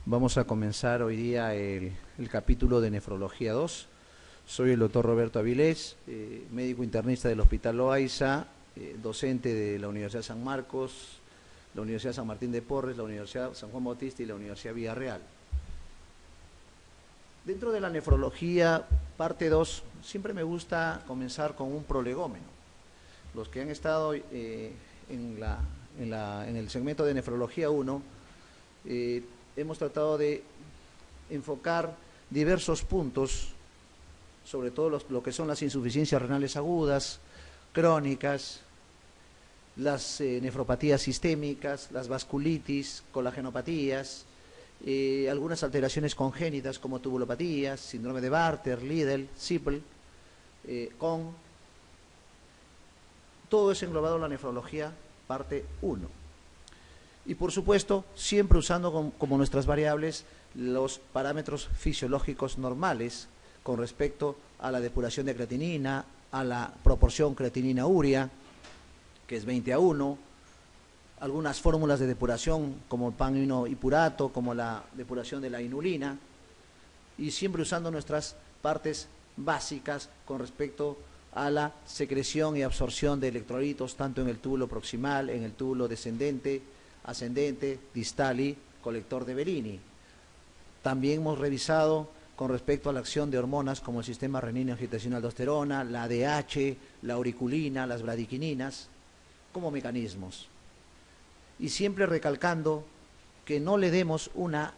Vamos a comenzar hoy día el capítulo de Nefrología 2. Soy el doctor Roberto Avilés, médico internista del Hospital Loaiza, docente de la Universidad San Marcos, la Universidad San Martín de Porres, la Universidad San Juan Bautista y la Universidad Villarreal. Dentro de la nefrología, parte 2, siempre me gusta comenzar con un prolegómeno. Los que han estado en el segmento de Nefrología 1, hemos tratado de enfocar diversos puntos, sobre todo lo que son las insuficiencias renales agudas, crónicas, las nefropatías sistémicas, las vasculitis, colagenopatías, algunas alteraciones congénitas como tubulopatías, síndrome de Bartter, Liddle, Sippel, todo es englobado en la nefrología parte 1. Y por supuesto, siempre usando como nuestras variables los parámetros fisiológicos normales con respecto a la depuración de creatinina, a la proporción creatinina-urea, que es 20:1, algunas fórmulas de depuración como el pan-ino-ipurato, como la depuración de la inulina, y siempre usando nuestras partes básicas con respecto a la secreción y absorción de electrolitos, tanto en el túbulo proximal, en el túbulo descendente, ascendente, distal y colector de Bellini. También hemos revisado con respecto a la acción de hormonas como el sistema renina-angiotensina-aldosterona, la ADH, la auriculina, las bradiquininas, como mecanismos. Y siempre recalcando que no le demos una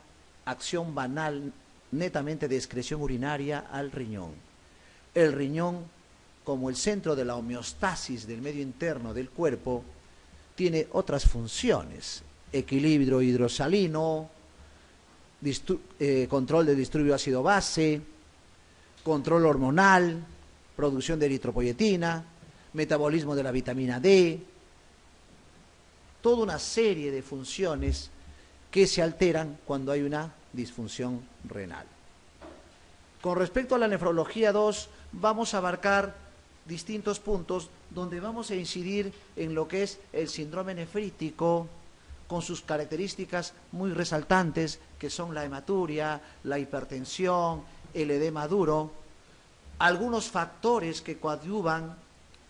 acción banal netamente de excreción urinaria al riñón. El riñón, como el centro de la homeostasis del medio interno del cuerpo, tiene otras funciones: equilibrio hidrosalino, control del disturbio ácido-base, control hormonal, producción de eritropoyetina, metabolismo de la vitamina D, toda una serie de funciones que se alteran cuando hay una disfunción renal. Con respecto a la nefrología 2, vamos a abarcar distintos puntos donde vamos a incidir en lo que es el síndrome nefrítico, con sus características muy resaltantes, que son la hematuria, la hipertensión, el edema duro, algunos factores que coadyuvan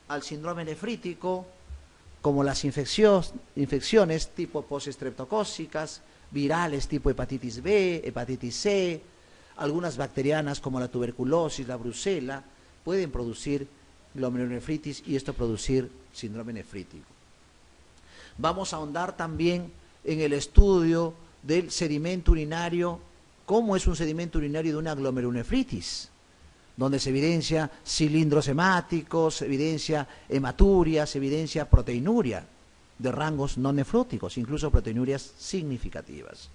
al síndrome nefrítico, como las infecciones tipo postestreptocócicas, virales tipo hepatitis B, hepatitis C, algunas bacterianas como la tuberculosis, la brucela, pueden producir glomerulonefritis y esto producir síndrome nefrítico. Vamos a ahondar también en el estudio del sedimento urinario, cómo es un sedimento urinario de una glomerulonefritis, donde se evidencia cilindros hemáticos, se evidencia hematuria, se evidencia proteinuria de rangos no nefróticos, incluso proteinurias significativas.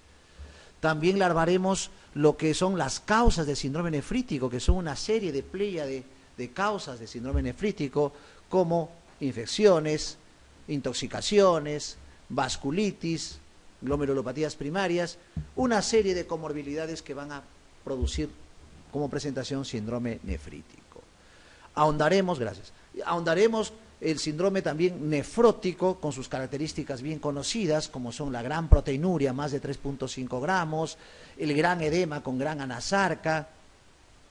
También larvaremos lo que son las causas del síndrome nefrítico, que son una serie de pléyade de causas de síndrome nefrítico, como infecciones, intoxicaciones, vasculitis, glomerulopatías primarias, una serie de comorbilidades que van a producir como presentación síndrome nefrítico. Ahondaremos el síndrome también nefrótico con sus características bien conocidas, como son la gran proteinuria, más de 3.5 gramos, el gran edema con gran anasarca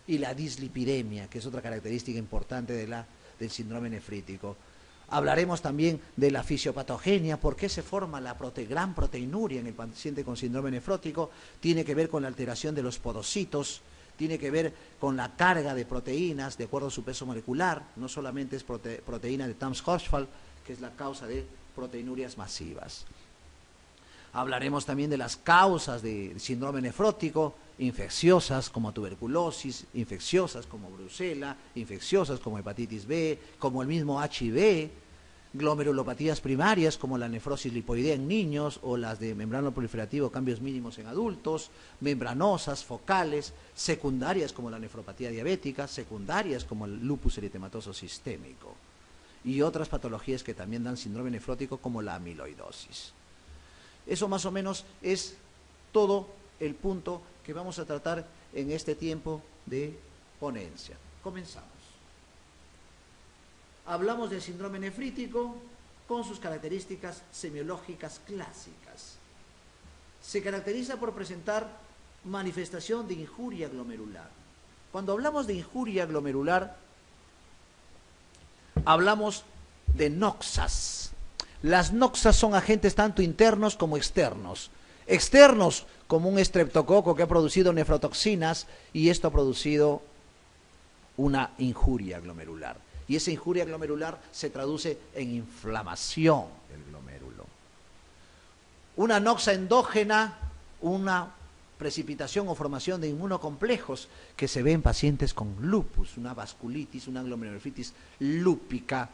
y la dislipidemia, que es otra característica importante del síndrome nefrítico. Hablaremos también de la fisiopatogenia, por qué se forma la gran proteinuria en el paciente con síndrome nefrótico. Tiene que ver con la alteración de los podocitos, tiene que ver con la carga de proteínas de acuerdo a su peso molecular, no solamente es proteína de Tams-Hochfeld, que es la causa de proteinurias masivas. Hablaremos también de las causas de síndrome nefrótico, infecciosas como tuberculosis, infecciosas como brucela, infecciosas como hepatitis B, como el mismo HIV, glomerulopatías primarias como la nefrosis lipoidea en niños o las de membrano proliferativo, cambios mínimos en adultos, membranosas, focales, secundarias como la nefropatía diabética, secundarias como el lupus eritematoso sistémico y otras patologías que también dan síndrome nefrótico como la amiloidosis. Eso más o menos es todo el punto que vamos a tratar en este tiempo de ponencia. Comenzamos. Hablamos del síndrome nefrítico con sus características semiológicas clásicas. Se caracteriza por presentar manifestación de injuria glomerular. Cuando hablamos de injuria glomerular, hablamos de noxas. Las noxas son agentes tanto internos como externos. Externos, como un estreptococo que ha producido nefrotoxinas y esto ha producido una injuria glomerular. Y esa injuria glomerular se traduce en inflamación del glomérulo. Una noxa endógena, una precipitación o formación de inmunocomplejos que se ve en pacientes con lupus, una vasculitis, una glomerulonefritis lúpica,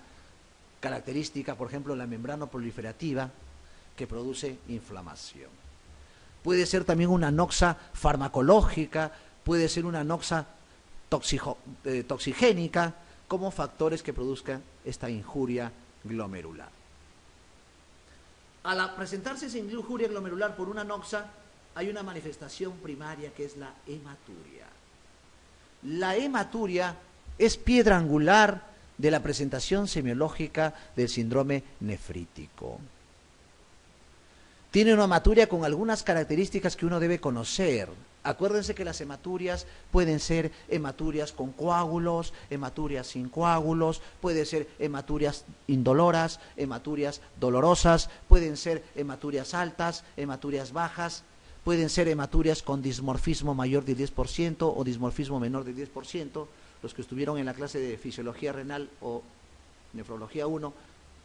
característica, por ejemplo, la membrana proliferativa que produce inflamación. Puede ser también una noxa farmacológica, puede ser una noxa toxigénica, como factores que produzcan esta injuria glomerular. Al presentarse esa injuria glomerular por una noxa, hay una manifestación primaria que es la hematuria. La hematuria es piedra angular de la presentación semiológica del síndrome nefrítico. Tiene una hematuria con algunas características que uno debe conocer. Acuérdense que las hematurias pueden ser hematurias con coágulos, hematurias sin coágulos, pueden ser hematurias indoloras, hematurias dolorosas, pueden ser hematurias altas, hematurias bajas, pueden ser hematurias con dismorfismo mayor del 10% o dismorfismo menor del 10%. Los que estuvieron en la clase de fisiología renal o nefrología 1,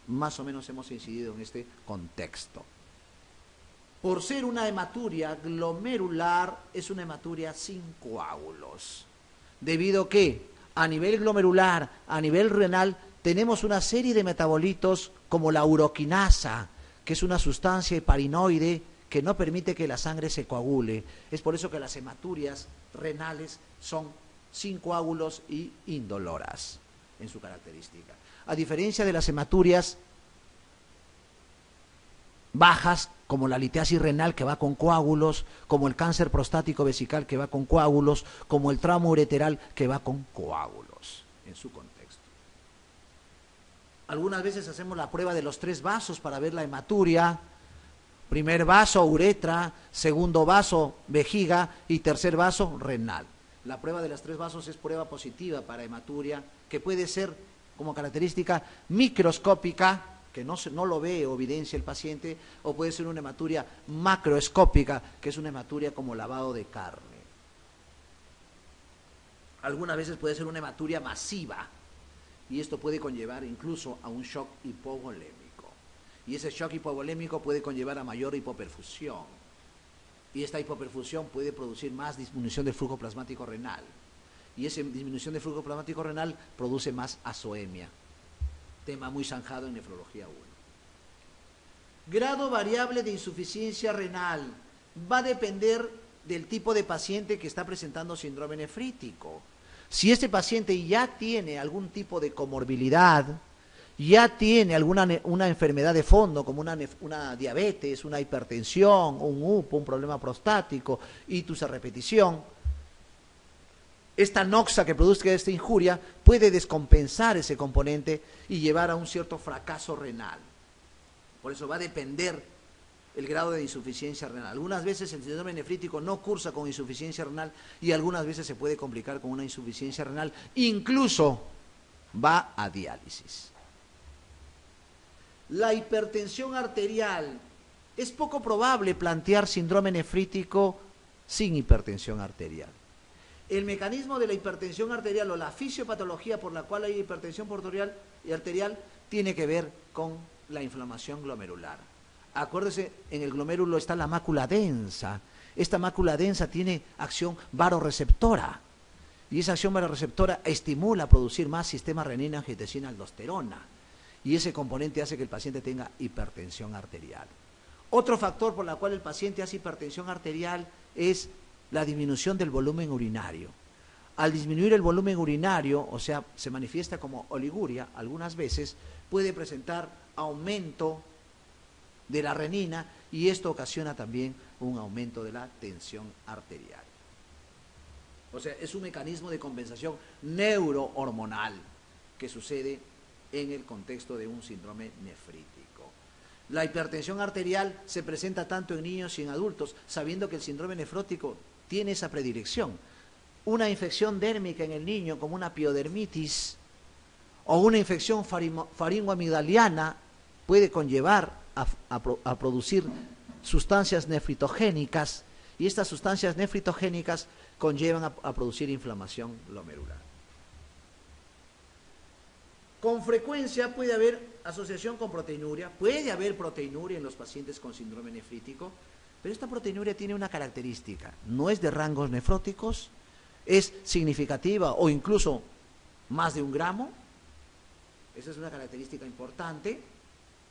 más o menos hemos incidido en este contexto. Por ser una hematuria glomerular, es una hematuria sin coágulos. Debido a que a nivel glomerular, a nivel renal, tenemos una serie de metabolitos como la uroquinasa, que es una sustancia heparinoide que no permite que la sangre se coagule. Es por eso que las hematurias renales son sin coágulos y indoloras en su característica. A diferencia de las hematurias bajas, como la litiasis renal que va con coágulos, como el cáncer prostático vesical que va con coágulos, como el trauma ureteral que va con coágulos en su contexto. Algunas veces hacemos la prueba de los 3 vasos para ver la hematuria. Primer vaso, uretra, segundo vaso, vejiga y tercer vaso, renal. La prueba de los 3 vasos es prueba positiva para hematuria, que puede ser como característica microscópica, que no lo ve o evidencia el paciente, o puede ser una hematuria macroscópica, que es una hematuria como lavado de carne. Algunas veces puede ser una hematuria masiva, y esto puede conllevar incluso a un shock hipovolémico. Y ese shock hipovolémico puede conllevar a mayor hipoperfusión. Y esta hipoperfusión puede producir más disminución del flujo plasmático renal. Y esa disminución del flujo plasmático renal produce más azoemia. Tema muy zanjado en nefrología 1. Grado variable de insuficiencia renal. Va a depender del tipo de paciente que está presentando síndrome nefrítico. Si este paciente ya tiene algún tipo de comorbilidad, ya tiene una enfermedad de fondo, como una diabetes, una hipertensión, un UPO, un problema prostático, ictus a repetición, esta noxa que produzca esta injuria puede descompensar ese componente y llevar a un cierto fracaso renal. Por eso va a depender el grado de insuficiencia renal. Algunas veces el síndrome nefrítico no cursa con insuficiencia renal y algunas veces se puede complicar con una insuficiencia renal, incluso va a diálisis. La hipertensión arterial. Es poco probable plantear síndrome nefrítico sin hipertensión arterial. El mecanismo de la hipertensión arterial o la fisiopatología por la cual hay hipertensión arterial tiene que ver con la inflamación glomerular. Acuérdese, en el glomérulo está la mácula densa. Esta mácula densa tiene acción vasoreceptora. Y esa acción vasoreceptora estimula a producir más sistema renina-angiotensina-aldosterona. Y ese componente hace que el paciente tenga hipertensión arterial. Otro factor por el cual el paciente hace hipertensión arterial es la disminución del volumen urinario. Al disminuir el volumen urinario, o sea, se manifiesta como oliguria, algunas veces puede presentar aumento de la renina y esto ocasiona también un aumento de la tensión arterial. O sea, es un mecanismo de compensación neurohormonal que sucede en el contexto de un síndrome nefrítico. La hipertensión arterial se presenta tanto en niños y en adultos, sabiendo que el síndrome nefrótico tiene esa predilección. Una infección dérmica en el niño, como una piodermitis, o una infección faringoamigdaliana, puede conllevar a producir sustancias nefritogénicas, y estas sustancias nefritogénicas conllevan a producir inflamación glomerular. Con frecuencia puede haber asociación con proteinuria, puede haber proteinuria en los pacientes con síndrome nefrítico, pero esta proteinuria tiene una característica, no es de rangos nefróticos, es significativa o incluso más de 1 gramo, esa es una característica importante,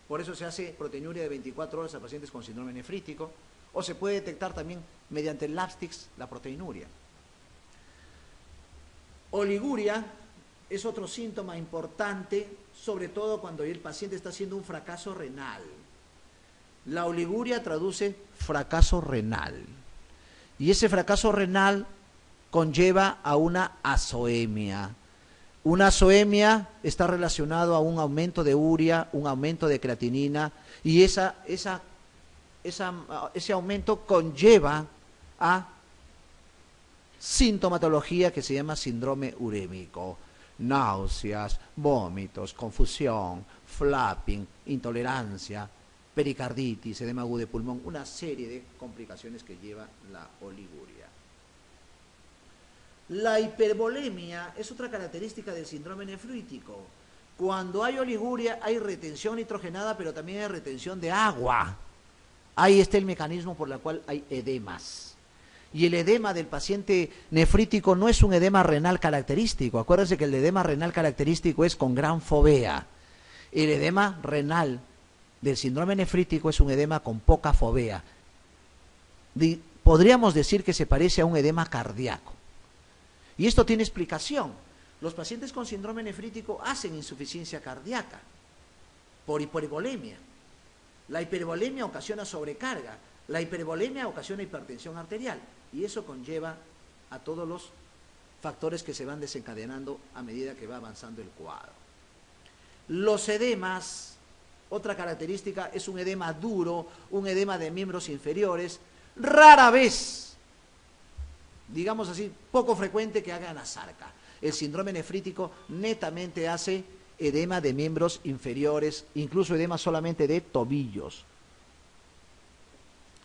por eso se hace proteinuria de 24 horas a pacientes con síndrome nefrítico, o se puede detectar también mediante el Labstix la proteinuria. Oliguria es otro síntoma importante, sobre todo cuando el paciente está haciendo un fracaso renal. La oliguria traduce fracaso renal, y ese fracaso renal conlleva a una azoemia. Una azoemia está relacionado a un aumento de urea, un aumento de creatinina, y ese aumento conlleva a sintomatología que se llama síndrome urémico. Náuseas, vómitos, confusión, flapping, intolerancia, pericarditis, edema agudo de pulmón, una serie de complicaciones que lleva la oliguria. La hipervolemia es otra característica del síndrome nefrítico. Cuando hay oliguria hay retención nitrogenada, pero también hay retención de agua. Ahí está el mecanismo por el cual hay edemas. Y el edema del paciente nefrítico no es un edema renal característico. Acuérdense que el edema renal característico es con gran fovea. El edema renal del síndrome nefrítico es un edema con poca fovea. Podríamos decir que se parece a un edema cardíaco. Y esto tiene explicación. Los pacientes con síndrome nefrítico hacen insuficiencia cardíaca por hipervolemia. La hipervolemia ocasiona sobrecarga. La hipervolemia ocasiona hipertensión arterial. Y eso conlleva a todos los factores que se van desencadenando a medida que va avanzando el cuadro. Los edemas, otra característica, es un edema duro, un edema de miembros inferiores, rara vez, digamos así, poco frecuente que hagan asarca. El síndrome nefrítico netamente hace edema de miembros inferiores, incluso edema solamente de tobillos,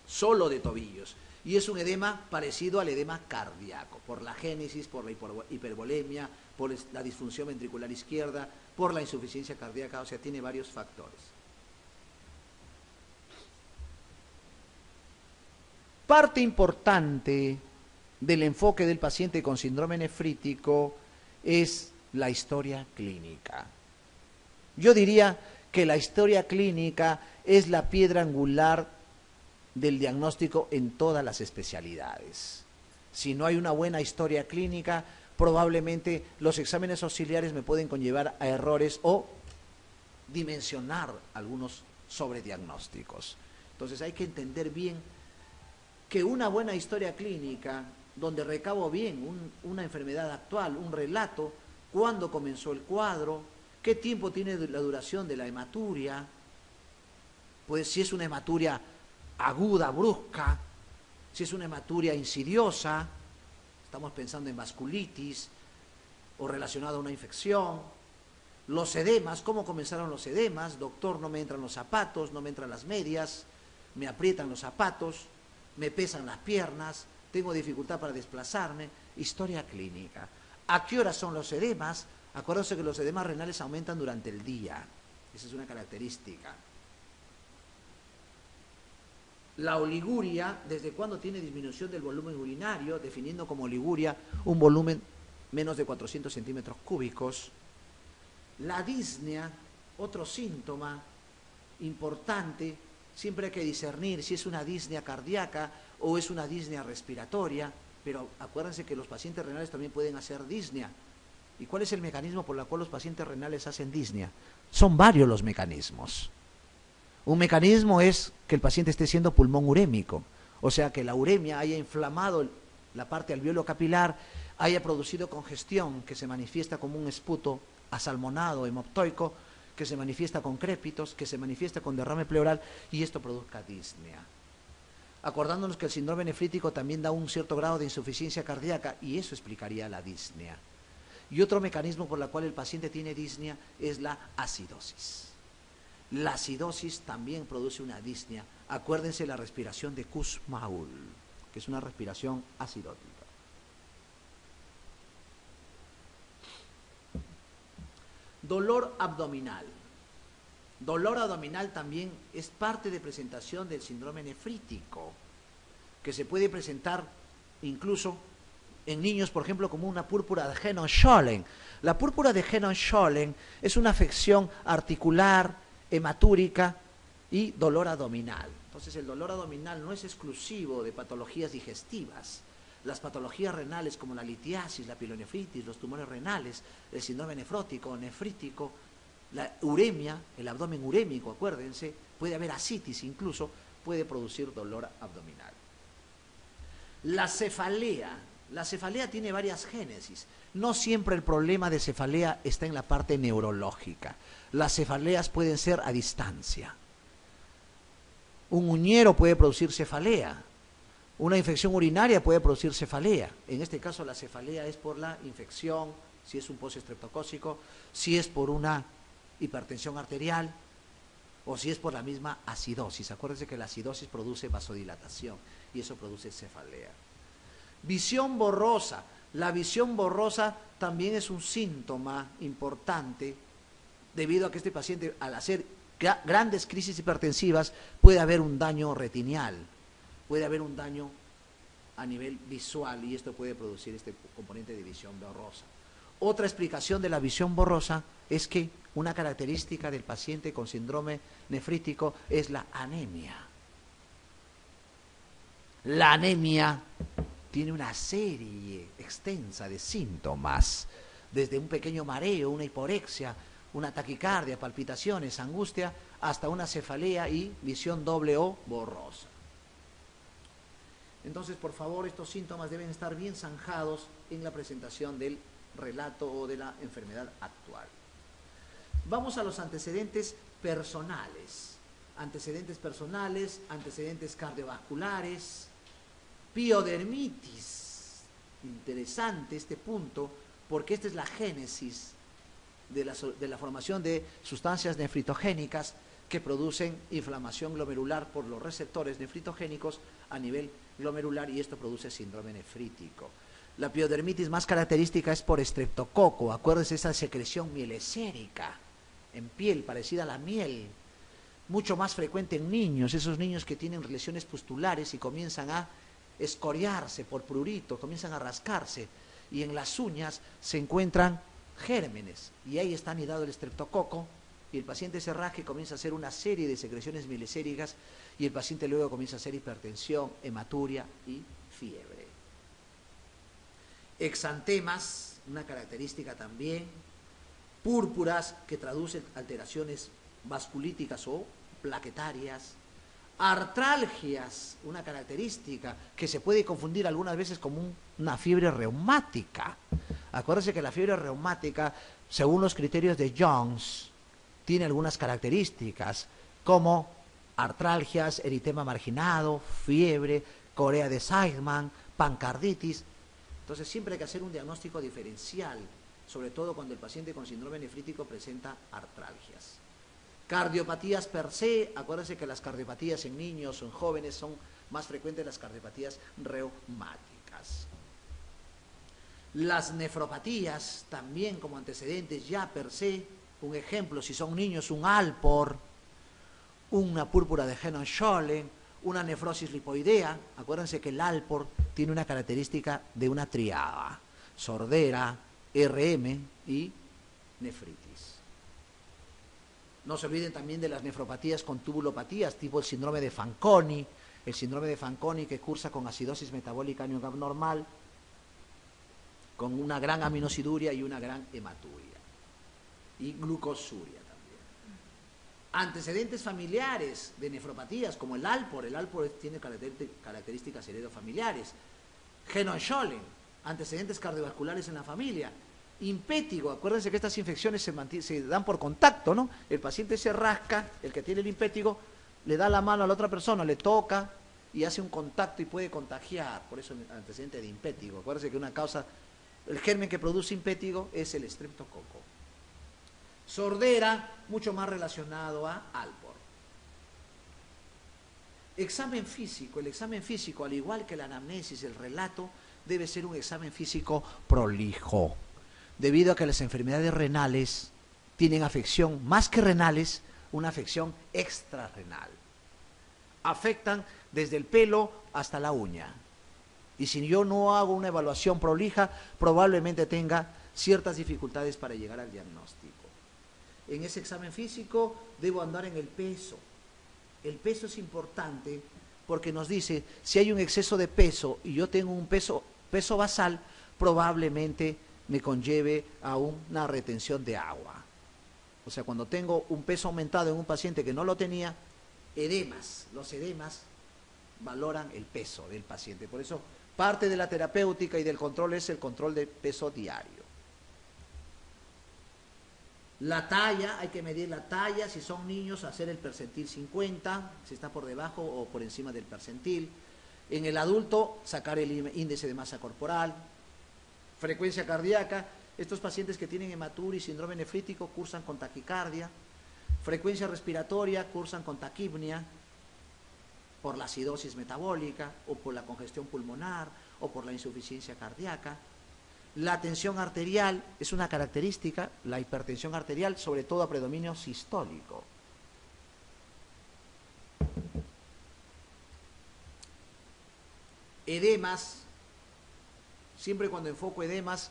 solo de tobillos. Y es un edema parecido al edema cardíaco, por la génesis, por la hipervolemia, por la disfunción ventricular izquierda, por la insuficiencia cardíaca, o sea, tiene varios factores. Parte importante del enfoque del paciente con síndrome nefrítico es la historia clínica. Yo diría que la historia clínica es la piedra angular del diagnóstico en todas las especialidades. Si no hay una buena historia clínica, probablemente los exámenes auxiliares me pueden conllevar a errores o dimensionar algunos sobrediagnósticos. Entonces hay que entender bien que una buena historia clínica, donde recabo bien una enfermedad actual, un relato, cuándo comenzó el cuadro, qué tiempo tiene la duración de la hematuria, pues si es una hematuria aguda, brusca, si es una hematuria insidiosa, estamos pensando en vasculitis o relacionado a una infección. Los edemas, ¿cómo comenzaron los edemas? Doctor, no me entran los zapatos, no me entran las medias, me aprietan los zapatos, me pesan las piernas, tengo dificultad para desplazarme. Historia clínica. ¿A qué horas son los edemas? Acuérdense que los edemas renales aumentan durante el día. Esa es una característica. La oliguria, ¿desde cuándo tiene disminución del volumen urinario? Definiendo como oliguria un volumen menos de 400 centímetros cúbicos. La disnea, otro síntoma importante, siempre hay que discernir si es una disnea cardíaca o es una disnea respiratoria, pero acuérdense que los pacientes renales también pueden hacer disnea. ¿Y cuál es el mecanismo por el cual los pacientes renales hacen disnea? Son varios los mecanismos. Un mecanismo es que el paciente esté siendo pulmón urémico, o sea que la uremia haya inflamado la parte alveolo capilar, haya producido congestión que se manifiesta como un esputo asalmonado, hemoptoico, que se manifiesta con crépitos, que se manifiesta con derrame pleural y esto produzca disnea. acordándonos que el síndrome nefrítico también da un cierto grado de insuficiencia cardíaca y eso explicaría la disnea. Y otro mecanismo por el cual el paciente tiene disnea es la acidosis. La acidosis también produce una disnea. Acuérdense la respiración de Kussmaul, que es una respiración acidótica. Dolor abdominal. Dolor abdominal también es parte de presentación del síndrome nefrítico, que se puede presentar incluso en niños, por ejemplo, como una púrpura de Henon-Schollen. La púrpura de Henon-Schollen es una afección articular, hematúrica y dolor abdominal. Entonces, el dolor abdominal no es exclusivo de patologías digestivas. Las patologías renales como la litiasis, la pielonefritis, los tumores renales, el síndrome nefrótico, nefrítico, la uremia, el abdomen urémico, acuérdense, puede haber ascitis incluso, puede producir dolor abdominal. La cefalea tiene varias génesis. No siempre el problema de cefalea está en la parte neurológica. Las cefaleas pueden ser a distancia. Un uñero puede producir cefalea. Una infección urinaria puede producir cefalea. En este caso la cefalea es por la infección, si es un postestreptocócico, si es por una hipertensión arterial o si es por la misma acidosis. Acuérdense que la acidosis produce vasodilatación y eso produce cefalea. Visión borrosa. La visión borrosa también es un síntoma importante debido a que este paciente, al hacer grandes crisis hipertensivas, puede haber un daño retinial, puede haber un daño a nivel visual y esto puede producir este componente de visión borrosa. Otra explicación de la visión borrosa es que una característica del paciente con síndrome nefrítico es la anemia. La anemia tiene una serie extensa de síntomas, desde un pequeño mareo, una hiporexia, una taquicardia, palpitaciones, angustia, hasta una cefalea y visión doble o borrosa. Entonces, por favor, estos síntomas deben estar bien zanjados en la presentación del relato o de la enfermedad actual. Vamos a los antecedentes personales. Antecedentes personales, antecedentes cardiovasculares, piodermitis. Interesante este punto, porque esta es la génesis de la formación de sustancias nefritogénicas que producen inflamación glomerular por los receptores nefritogénicos a nivel glomerular y esto produce síndrome nefrítico. La piodermitis más característica es por estreptococo. Acuérdense esa secreción mielesérica en piel, parecida a la miel. Mucho más frecuente en niños, esos niños que tienen lesiones pustulares y comienzan a escoriarse por prurito, comienzan a rascarse y en las uñas se encuentran gérmenes y ahí está anidado el estreptococo y el paciente se rasca y comienza a hacer una serie de secreciones mieleséricas y el paciente luego comienza a hacer hipertensión, hematuria y fiebre. Exantemas, una característica también, púrpuras que traducen alteraciones vasculíticas o plaquetarias, artralgias, una característica que se puede confundir algunas veces como una fiebre reumática. Acuérdense que la fiebre reumática, según los criterios de Jones, tiene algunas características como artralgias, eritema marginado, fiebre, corea de Seidman, pancarditis. Entonces siempre hay que hacer un diagnóstico diferencial, sobre todo cuando el paciente con síndrome nefrítico presenta artralgias. Cardiopatías per se, acuérdense que las cardiopatías en niños o en jóvenes son más frecuentes las cardiopatías reumáticas. Las nefropatías también como antecedentes ya per se, un ejemplo, si son niños, un Alport, una púrpura de Henon-Schollen, una nefrosis lipoidea. Acuérdense que el Alport tiene una característica de una triada, sordera, RM y nefritis. No se olviden también de las nefropatías con tubulopatías, tipo el síndrome de Fanconi, que cursa con acidosis metabólica abnormal, con una gran aminosiduria y una gran hematuria, y glucosuria también. Antecedentes familiares de nefropatías, como el Alport tiene características heredofamiliares. Henon-Schollen, antecedentes cardiovasculares en la familia. Impétigo, acuérdense que estas infecciones se dan por contacto, ¿no? El paciente se rasca, el que tiene el impétigo, le da la mano a la otra persona, le toca y hace un contacto y puede contagiar, por eso el antecedente de impétigo. Acuérdense que una causa, el germen que produce impétigo es el estreptococo. Sordera, mucho más relacionado a Alport. Examen físico. El examen físico, al igual que la anamnesis, el relato, debe ser un examen físico prolijo, debido a que las enfermedades renales tienen afección, más que renales, una afección extrarrenal. Afectan desde el pelo hasta la uña. Y si yo no hago una evaluación prolija, probablemente tenga ciertas dificultades para llegar al diagnóstico. En ese examen físico debo andar en el peso. El peso es importante porque nos dice si hay un exceso de peso y yo tengo un peso basal, probablemente me conlleve a una retención de agua. O sea, cuando tengo un peso aumentado en un paciente que no lo tenía, edemas, los edemas valoran el peso del paciente. Por eso, parte de la terapéutica y del control es el control de peso diario. La talla, hay que medir la talla, si son niños, hacer el percentil 50, si está por debajo o por encima del percentil. En el adulto, sacar el índice de masa corporal. Frecuencia cardíaca, estos pacientes que tienen hematuria y síndrome nefrítico cursan con taquicardia. Frecuencia respiratoria, cursan con taquipnia, por la acidosis metabólica, o por la congestión pulmonar, o por la insuficiencia cardíaca. La tensión arterial es una característica, la hipertensión arterial, sobre todo a predominio sistólico. Edemas, siempre cuando enfoco edemas,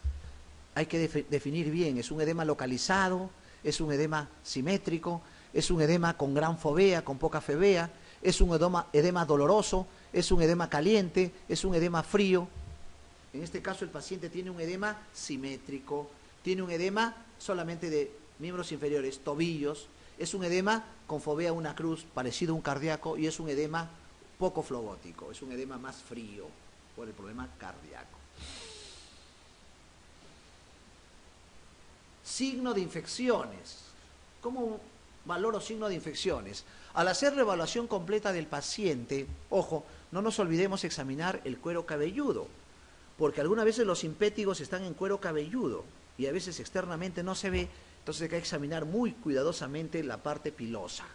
hay que definir bien, es un edema localizado, es un edema simétrico, es un edema con gran fovea, con poca febea, es un edema doloroso, es un edema caliente, es un edema frío. En este caso el paciente tiene un edema simétrico, tiene un edema solamente de miembros inferiores, tobillos, es un edema con fovea una cruz, parecido a un cardíaco, y es un edema poco flogótico, es un edema más frío por el problema cardíaco. Signo de infecciones. ¿Cómo valoro signo de infecciones? Al hacer la evaluación completa del paciente, ojo, no nos olvidemos examinar el cuero cabelludo, porque algunas veces los impétigos están en cuero cabelludo y a veces externamente no se ve, entonces hay que examinar muy cuidadosamente la parte pilosa.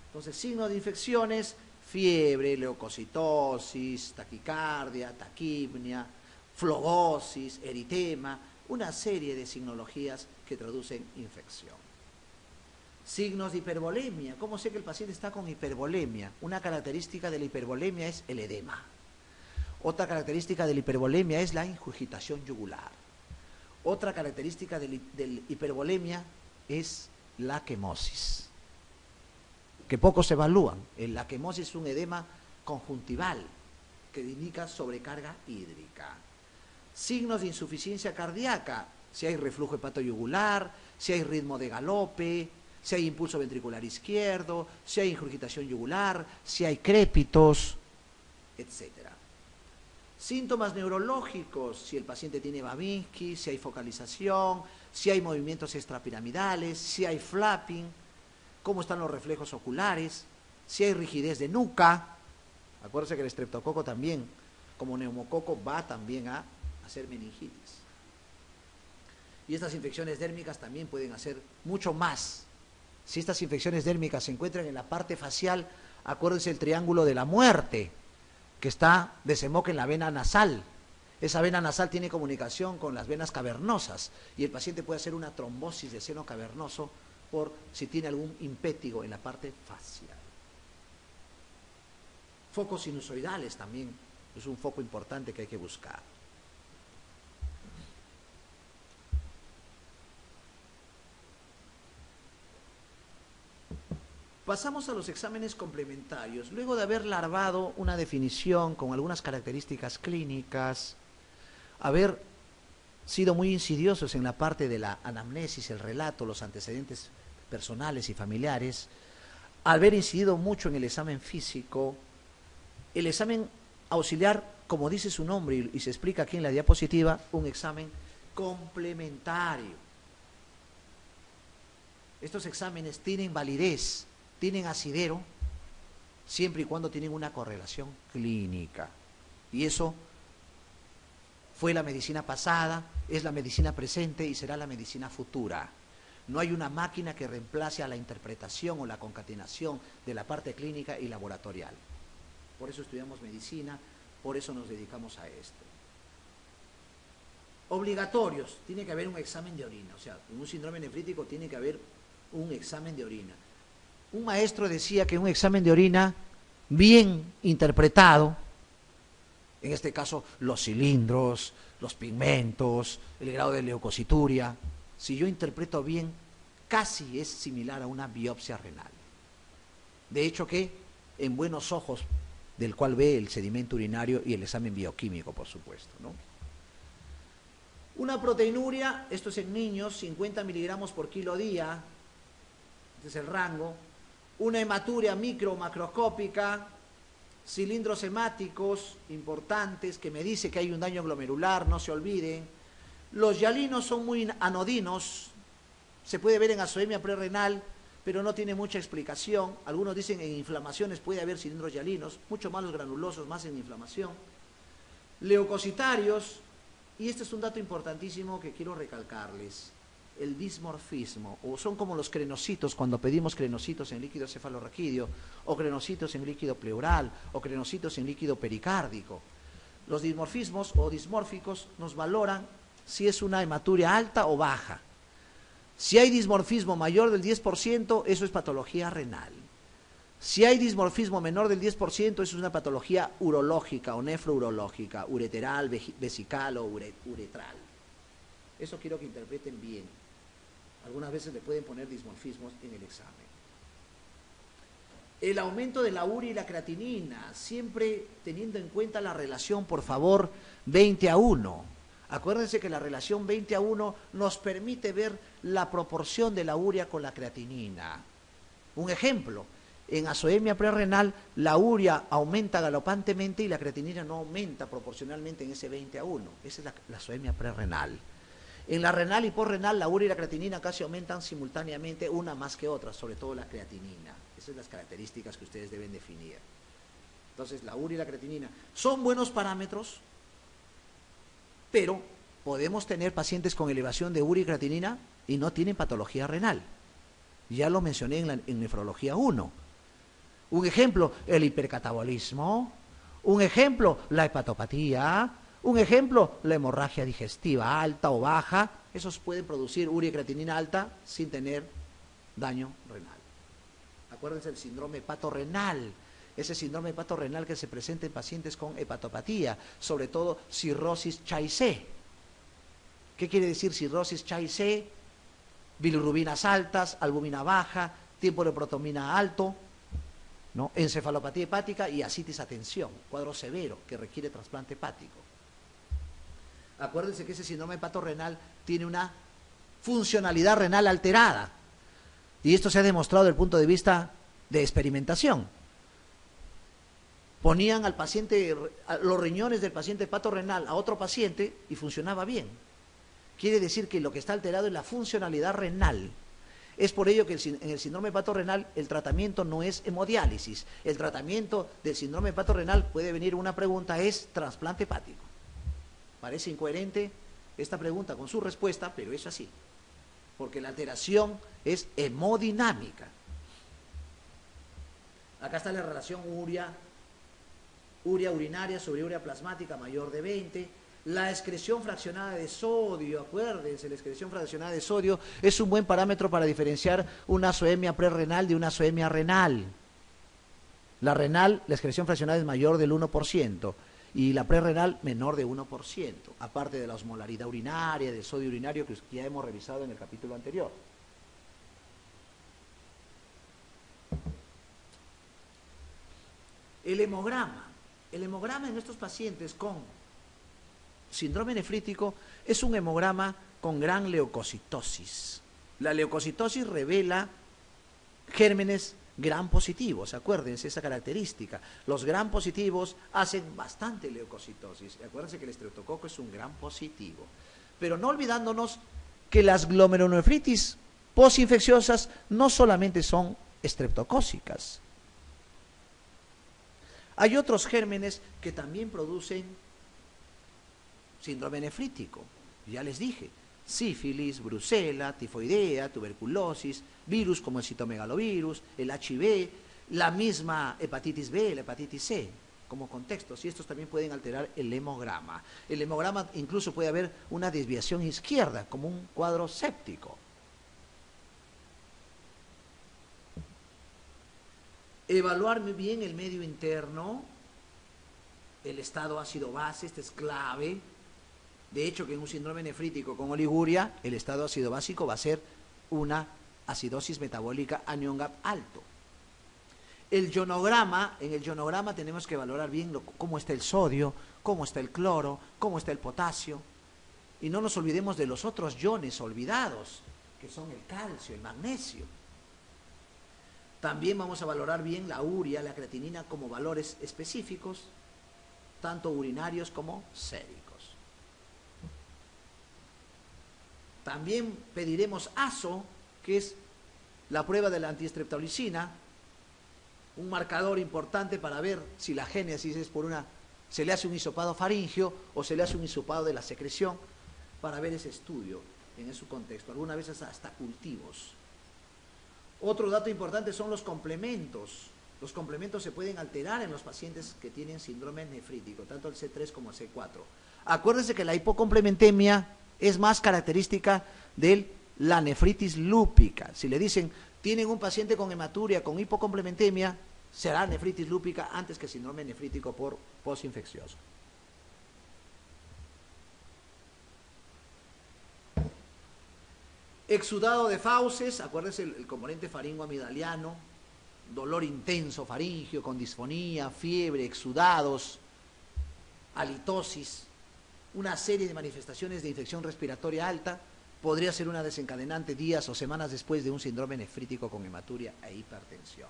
Entonces, signos de infecciones: fiebre, leucocitosis, taquicardia, taquipnia, flogosis, eritema, una serie de signologías que traducen infección. Signos de hipervolemia. ¿Cómo sé que el paciente está con hipervolemia? Una característica de la hipervolemia es el edema. Otra característica de la hipervolemia es la ingurgitación yugular. Otra característica de la hipervolemia es la quemosis, que pocos se evalúan. La quemosis es un edema conjuntival que indica sobrecarga hídrica. Signos de insuficiencia cardíaca: si hay reflujo hepatoyugular, si hay ritmo de galope, si hay impulso ventricular izquierdo, si hay ingurgitación yugular, si hay crépitos, etc. Síntomas neurológicos: si el paciente tiene Babinski, si hay focalización, si hay movimientos extrapiramidales, si hay flapping, cómo están los reflejos oculares, si hay rigidez de nuca. Acuérdense que el estreptococo también, como neumococo, va también a hacer meningitis. Y estas infecciones dérmicas también pueden hacer mucho más. Si estas infecciones dérmicas se encuentran en la parte facial, acuérdense el triángulo de la muerte, que desemboca en la vena nasal. Esa vena nasal tiene comunicación con las venas cavernosas y el paciente puede hacer una trombosis de seno cavernoso por si tiene algún impétigo en la parte facial. Focos sinusoidales también es un foco importante que hay que buscar. Pasamos a los exámenes complementarios. Luego de haber larvado una definición con algunas características clínicas, haber sido muy insidiosos en la parte de la anamnesis, el relato, los antecedentes personales y familiares, haber incidido mucho en el examen físico, el examen auxiliar, como dice su nombre y se explica aquí en la diapositiva, un examen complementario. Estos exámenes tienen validez, tienen asidero, siempre y cuando tienen una correlación clínica. Y eso fue la medicina pasada, es la medicina presente y será la medicina futura. No hay una máquina que reemplace a la interpretación o la concatenación de la parte clínica y laboratorial. Por eso estudiamos medicina, por eso nos dedicamos a esto. Obligatorios, tiene que haber un examen de orina, o sea, en un síndrome nefrítico tiene que haber un examen de orina. Un maestro decía que un examen de orina bien interpretado, en este caso los cilindros, los pigmentos, el grado de leucocituria, si yo interpreto bien, casi es similar a una biopsia renal. De hecho que en buenos ojos, del cual ve el sedimento urinario y el examen bioquímico, por supuesto, ¿no? Una proteinuria, esto es en niños, 50 miligramos por kilo día, este es el rango. Una hematuria micro o macroscópica, cilindros hemáticos importantes, que me dice que hay un daño glomerular, no se olviden. Los hialinos son muy anodinos, se puede ver en azoemia prerrenal, pero no tiene mucha explicación. Algunos dicen en inflamaciones puede haber cilindros hialinos, mucho más los granulosos, más en inflamación. Leucocitarios, y este es un dato importantísimo que quiero recalcarles, el dismorfismo, o son como los crenocitos cuando pedimos crenocitos en líquido cefalorraquídeo, o crenocitos en líquido pleural, o crenocitos en líquido pericárdico. Los dismorfismos o dismórficos nos valoran si es una hematuria alta o baja. Si hay dismorfismo mayor del 10%, eso es patología renal. Si hay dismorfismo menor del 10%, eso es una patología urológica o nefrourológica, ureteral, vesical o uretral. Eso quiero que interpreten bien. Algunas veces le pueden poner dismorfismos en el examen. El aumento de la urea y la creatinina, siempre teniendo en cuenta la relación, por favor, 20:1. Acuérdense que la relación 20:1 nos permite ver la proporción de la urea con la creatinina. Un ejemplo, en azoemia prerrenal la urea aumenta galopantemente y la creatinina no aumenta proporcionalmente en ese 20:1. Esa es la azoemia prerrenal. En la renal y posrenal la urea y la creatinina casi aumentan simultáneamente, una más que otra, sobre todo la creatinina. Esas son las características que ustedes deben definir. Entonces la urea y la creatinina son buenos parámetros, pero podemos tener pacientes con elevación de urea y creatinina y no tienen patología renal. Ya lo mencioné en nefrología 1. Un ejemplo, el hipercatabolismo. Un ejemplo, la hepatopatía. Un ejemplo, la hemorragia digestiva alta o baja. Esos pueden producir urea y creatinina alta sin tener daño renal. Acuérdense del síndrome hepatorrenal. Ese síndrome hepatorrenal que se presenta en pacientes con hepatopatía, sobre todo cirrosis Chai-C. ¿Qué quiere decir cirrosis Chai-C? Bilirrubinas altas, albúmina baja, tiempo de protomina alto, ¿no? Encefalopatía hepática y ascitis a tensión, cuadro severo que requiere trasplante hepático. Acuérdense que ese síndrome hepatorrenal tiene una funcionalidad renal alterada y esto se ha demostrado desde el punto de vista de experimentación. Ponían al paciente, los riñones del paciente hepatorrenal a otro paciente y funcionaba bien. Quiere decir que lo que está alterado es la funcionalidad renal. Es por ello que en el síndrome hepatorrenal el tratamiento no es hemodiálisis. El tratamiento del síndrome hepatorrenal, puede venir una pregunta, es trasplante hepático. Parece incoherente esta pregunta con su respuesta, pero es así. Porque la alteración es hemodinámica. Acá está la relación urea urinaria sobre urea plasmática mayor de 20. La excreción fraccionada de sodio, acuérdense, la excreción fraccionada de sodio es un buen parámetro para diferenciar una azoemia prerrenal de una azoemia renal. La renal, la excreción fraccionada es mayor del 1% y la prerrenal menor de 1%, aparte de la osmolaridad urinaria, del sodio urinario que ya hemos revisado en el capítulo anterior. El hemograma en estos pacientes con síndrome nefrítico es un hemograma con gran leucocitosis. La leucocitosis revela gérmenes gram positivos, acuérdense esa característica. Los gram positivos hacen bastante leucocitosis. Acuérdense que el estreptococo es un gram positivo. Pero no olvidándonos que las glomerulonefritis posinfecciosas no solamente son estreptocócicas. Hay otros gérmenes que también producen síndrome nefrítico. Ya les dije, sífilis, brucela, tifoidea, tuberculosis, virus como el citomegalovirus, el HIV, la misma hepatitis B, la hepatitis C, como contextos, y estos también pueden alterar el hemograma. El hemograma incluso puede haber una desviación izquierda, como un cuadro séptico. Evaluar muy bien el medio interno, el estado ácido-base, este es clave. De hecho, que en un síndrome nefrítico con oliguria, el estado ácido básico va a ser una acidosis metabólica anion gap alto. El ionograma, en el ionograma tenemos que valorar bien cómo está el sodio, cómo está el cloro, cómo está el potasio. Y no nos olvidemos de los otros iones olvidados, que son el calcio, el magnesio. También vamos a valorar bien la urea, la creatinina como valores específicos, tanto urinarios como séricos. También pediremos ASO, que es la prueba de la antiestreptolicina, un marcador importante para ver si la génesis es por se le hace un hisopado faríngeo o se le hace un hisopado de la secreción, para ver ese estudio en su contexto, algunas veces hasta cultivos. Otro dato importante son los complementos. Los complementos se pueden alterar en los pacientes que tienen síndrome nefrítico, tanto el C3 como el C4. Acuérdense que la hipocomplementemia es más característica de la nefritis lúpica. Si le dicen, tienen un paciente con hematuria, con hipocomplementemia, será nefritis lúpica antes que síndrome nefrítico por postinfeccioso. Exudado de fauces, acuérdense el componente faringoamigdaliano, dolor intenso faríngeo con disfonía, fiebre, exudados, halitosis, una serie de manifestaciones de infección respiratoria alta, podría ser una desencadenante días o semanas después de un síndrome nefrítico con hematuria e hipertensión.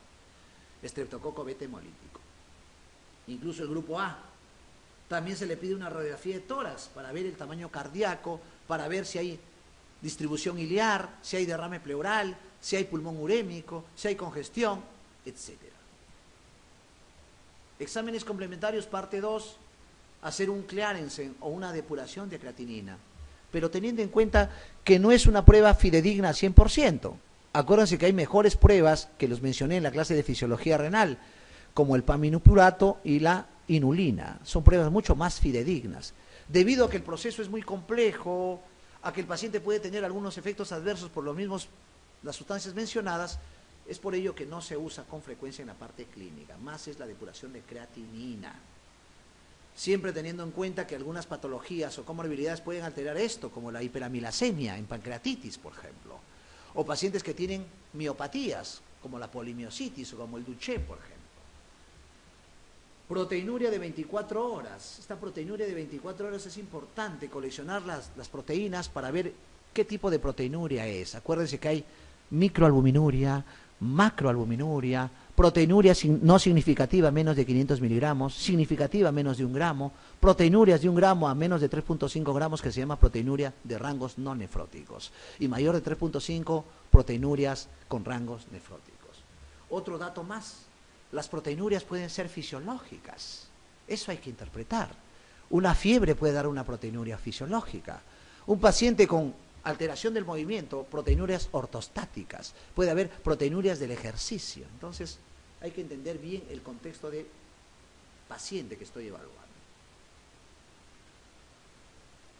Estreptococo beta hemolítico. Incluso el grupo A. También se le pide una radiografía de tórax para ver el tamaño cardíaco, para ver si hay distribución iliar, si hay derrame pleural, si hay pulmón urémico, si hay congestión, etc. Exámenes complementarios, parte 2, hacer un clearance o una depuración de creatinina, pero teniendo en cuenta que no es una prueba fidedigna al 100%. Acuérdense que hay mejores pruebas que los mencioné en la clase de fisiología renal, como el paminupurato y la inulina. Son pruebas mucho más fidedignas. Debido a que el proceso es muy complejo, a que el paciente puede tener algunos efectos adversos por las sustancias mencionadas, es por ello que no se usa con frecuencia en la parte clínica, más es la depuración de creatinina. Siempre teniendo en cuenta que algunas patologías o comorbilidades pueden alterar esto, como la hiperamilasemia en pancreatitis, por ejemplo, o pacientes que tienen miopatías, como la polimiositis o como el Duchenne, por ejemplo. Proteinuria de 24 horas. Esta proteinuria de 24 horas es importante, coleccionar las proteínas para ver qué tipo de proteinuria es. Acuérdense que hay microalbuminuria, macroalbuminuria, proteinuria no significativa menos de 500 miligramos, significativa menos de 1 gramo, proteinurias de 1 gramo a menos de 3.5 gramos, que se llama proteinuria de rangos no nefróticos, y mayor de 3.5 proteinurias con rangos nefróticos. Otro dato más, las proteinurias pueden ser fisiológicas, eso hay que interpretar. Una fiebre puede dar una proteinuria fisiológica. Un paciente con alteración del movimiento, proteinurias ortostáticas, puede haber proteinurias del ejercicio. Entonces, hay que entender bien el contexto de paciente que estoy evaluando.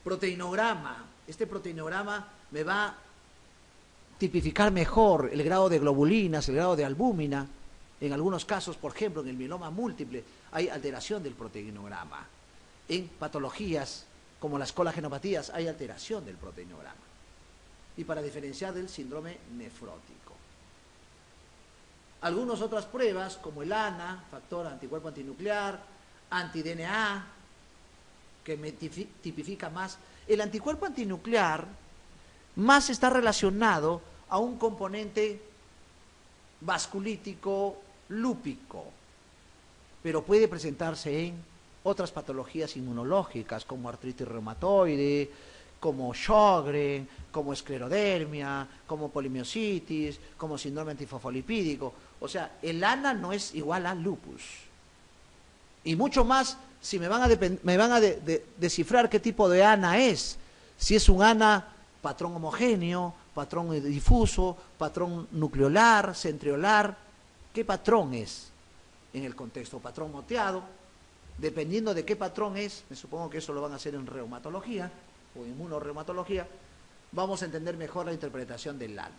Proteinograma. Este proteinograma me va a tipificar mejor el grado de globulinas, el grado de albúmina. En algunos casos, por ejemplo, en el mieloma múltiple, hay alteración del proteinograma. En patologías como las colagenopatías, hay alteración del proteinograma. Y para diferenciar del síndrome nefrótico. Algunas otras pruebas, como el ANA, factor anticuerpo antinuclear, anti-DNA, que me tipifica más. El anticuerpo antinuclear más está relacionado a un componente vasculítico lúpico, pero puede presentarse en otras patologías inmunológicas, como artritis reumatoide, como Sjögren, como esclerodermia, como polimiositis, como síndrome antifosfolipídico. O sea, el ANA no es igual a lupus. Y mucho más si me van a descifrar qué tipo de ANA es. Si es un ANA patrón homogéneo, patrón difuso, patrón nucleolar, centriolar. ¿Qué patrón es en el contexto? Patrón moteado. Dependiendo de qué patrón es, me supongo que eso lo van a hacer en reumatología o inmunorreumatología, vamos a entender mejor la interpretación del ANA.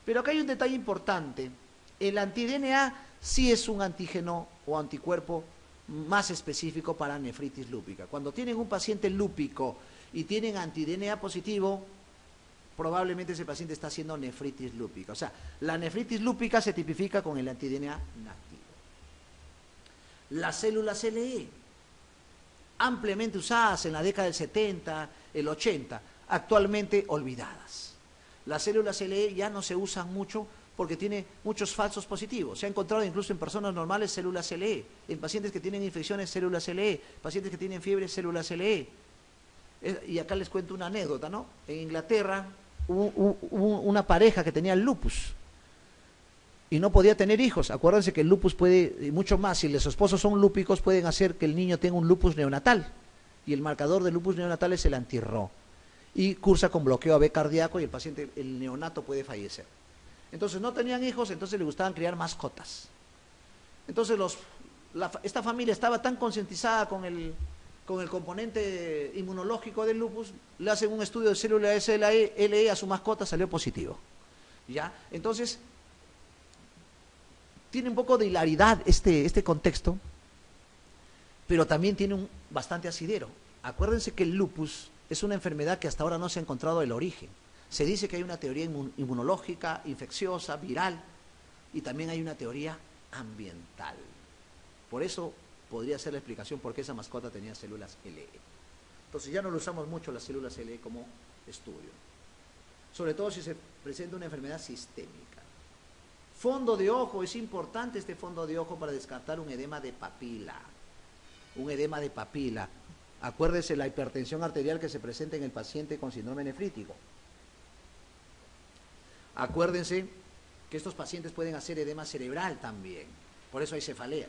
Pero acá hay un detalle importante. El anti-DNA sí es un antígeno o anticuerpo más específico para nefritis lúpica. Cuando tienen un paciente lúpico y tienen anti-DNA positivo, probablemente ese paciente está haciendo nefritis lúpica. O sea, la nefritis lúpica se tipifica con el anti-DNA nativo. Las células LE, ampliamente usadas en la década del 70, el 80, actualmente olvidadas. Las células LE ya no se usan mucho porque tiene muchos falsos positivos. Se ha encontrado incluso en personas normales células LE, en pacientes que tienen infecciones células LE, pacientes que tienen fiebre células LE. Y acá les cuento una anécdota, ¿no? En Inglaterra hubo una pareja que tenía lupus y no podía tener hijos. Acuérdense que el lupus puede, y mucho más, si los esposos son lúpicos, pueden hacer que el niño tenga un lupus neonatal. Y el marcador del lupus neonatal es el anti-Ro. Y cursa con bloqueo AB cardíaco y el paciente, el neonato, puede fallecer. Entonces no tenían hijos, entonces le gustaban criar mascotas. Entonces esta familia estaba tan concientizada con el componente inmunológico del lupus, le hacen un estudio de células LE a su mascota, salió positivo. ¿Ya? Entonces, tiene un poco de hilaridad este contexto, pero también tiene bastante asidero. Acuérdense que el lupus es una enfermedad que hasta ahora no se ha encontrado el origen. Se dice que hay una teoría inmunológica, infecciosa, viral, y también hay una teoría ambiental. Por eso podría ser la explicación por qué esa mascota tenía células LE. Entonces ya no lo usamos mucho las células LE como estudio. Sobre todo si se presenta una enfermedad sistémica. Fondo de ojo, es importante este fondo de ojo para descartar un edema de papila. Un edema de papila. Acuérdese la hipertensión arterial que se presenta en el paciente con síndrome nefrítico. Acuérdense que estos pacientes pueden hacer edema cerebral también. Por eso hay cefalea.